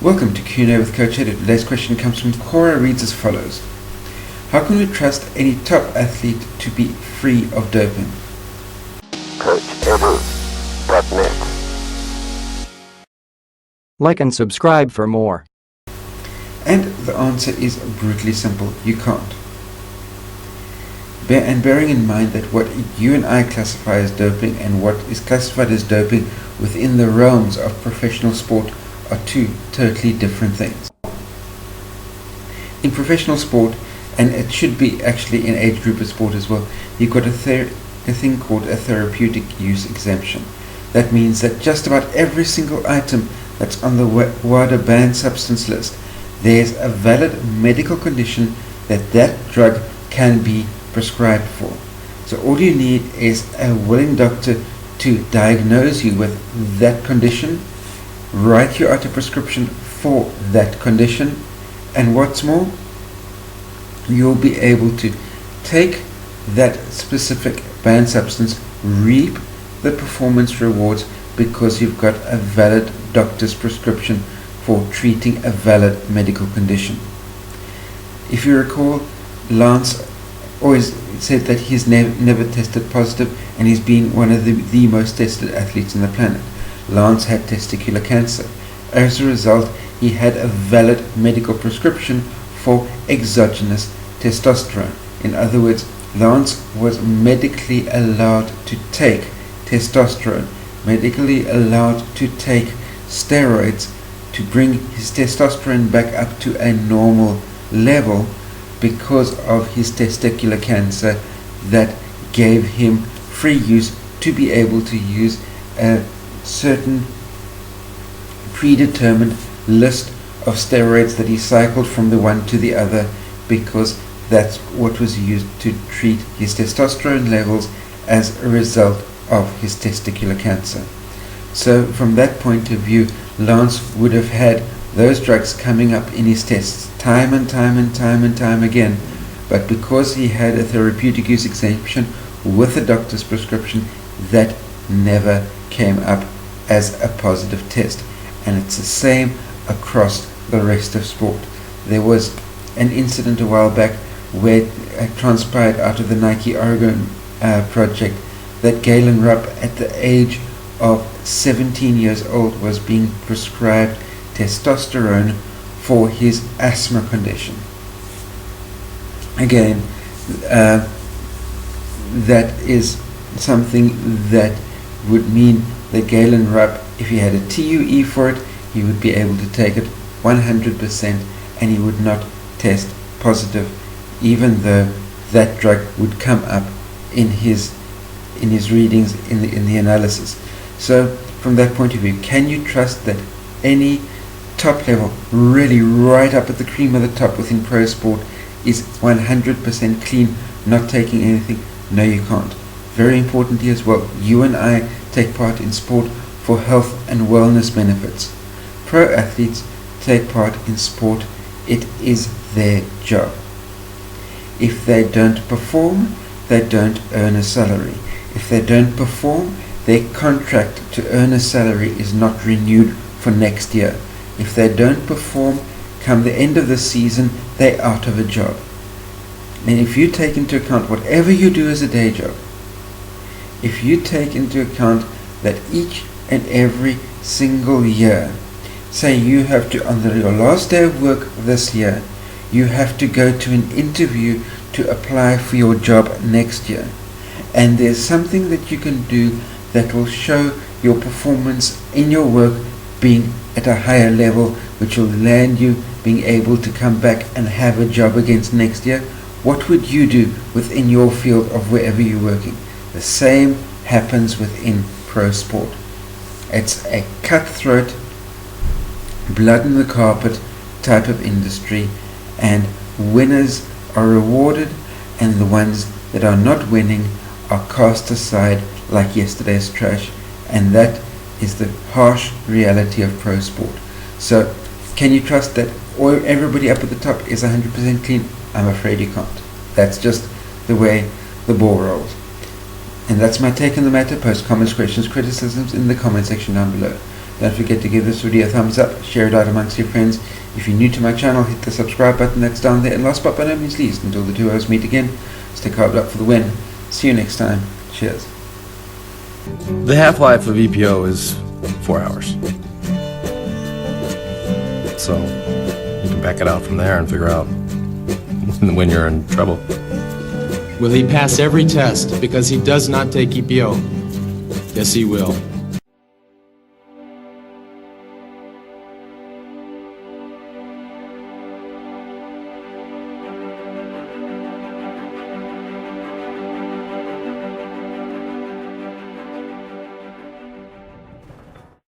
Welcome to Q&A with Coach Ed. Today's question comes from Cora, reads as follows. How can we trust any top athlete to be free of doping? CoachEdu.net. Like and subscribe for more. And the answer is brutally simple. You can't. And bearing in mind that what you and I classify as doping and what is classified as doping within the realms of professional sport are two totally different things. In professional sport, and it should be actually in age group of sport as well, you've got a thing called a therapeutic use exemption. That means that just about every single item that's on the WADA banned substance list, there's a valid medical condition that drug can be prescribed for. So all you need is a willing doctor to diagnose you with that condition, write you out a prescription for that condition, and what's more, you'll be able to take that specific banned substance, reap the performance rewards because you've got a valid doctor's prescription for treating a valid medical condition. If you recall, Lance always said that he's never tested positive, and he's been one of the most tested athletes on the planet. Lance had testicular cancer. As a result, he had a valid medical prescription for exogenous testosterone. In other words, Lance was medically allowed to take testosterone, medically allowed to take steroids to bring his testosterone back up to a normal level because of his testicular cancer that gave him free use to be able to use a certain predetermined list of steroids that he cycled from the one to the other, because that's what was used to treat his testosterone levels as a result of his testicular cancer. So from that point of view, Lance would have had those drugs coming up in his tests time and time again, but because he had a therapeutic use exemption with a doctor's prescription, that never came up as a positive test. And it's the same across the rest of sport. There was an incident a while back where it transpired out of the Nike Oregon project that Galen Rupp, at the age of 17 years old, was being prescribed testosterone for his asthma condition. Again, that is something that would mean that Galen Rupp, if he had a TUE for it, he would be able to take it 100% and he would not test positive, even though that drug would come up in his readings in the analysis. So from that point of view, can you trust that any top level, really right up at the cream of the top within pro sport, is 100% clean, not taking anything? No, you can't. Very importantly as well, you and I take part in sport for health and wellness benefits. Pro athletes take part in sport, it is their job. If they don't perform, they don't earn a salary. If they don't perform, their contract to earn a salary is not renewed for next year. If they don't perform, come the end of the season, they're out of a job. And if you take into account whatever you do as a day job, if you take into account that each and every single year, say you have to, on your last day of work this year, you have to go to an interview to apply for your job next year. And there's something that you can do that will show your performance in your work being at a higher level, which will land you being able to come back and have a job against next year. What would you do within your field of wherever you're working? The same happens within pro sport. It's a cutthroat, blood in the carpet type of industry, and winners are rewarded and the ones that are not winning are cast aside like yesterday's trash, and that is the harsh reality of pro sport. So can you trust that everybody up at the top is 100% clean? I'm afraid you can't. That's just the way the ball rolls. And that's my take on the matter. Post comments, questions, criticisms in the comment section down below. Don't forget to give this video a thumbs up, share it out amongst your friends. If you're new to my channel, hit the subscribe button that's down there, and last but by no means least, until the two of us meet again, stay carved up for the win. See you next time. Cheers. The half-life of EPO is 4 hours. So you can back it out from there and figure out when you're in trouble. Will he pass every test because he does not take EPO? Yes, he will.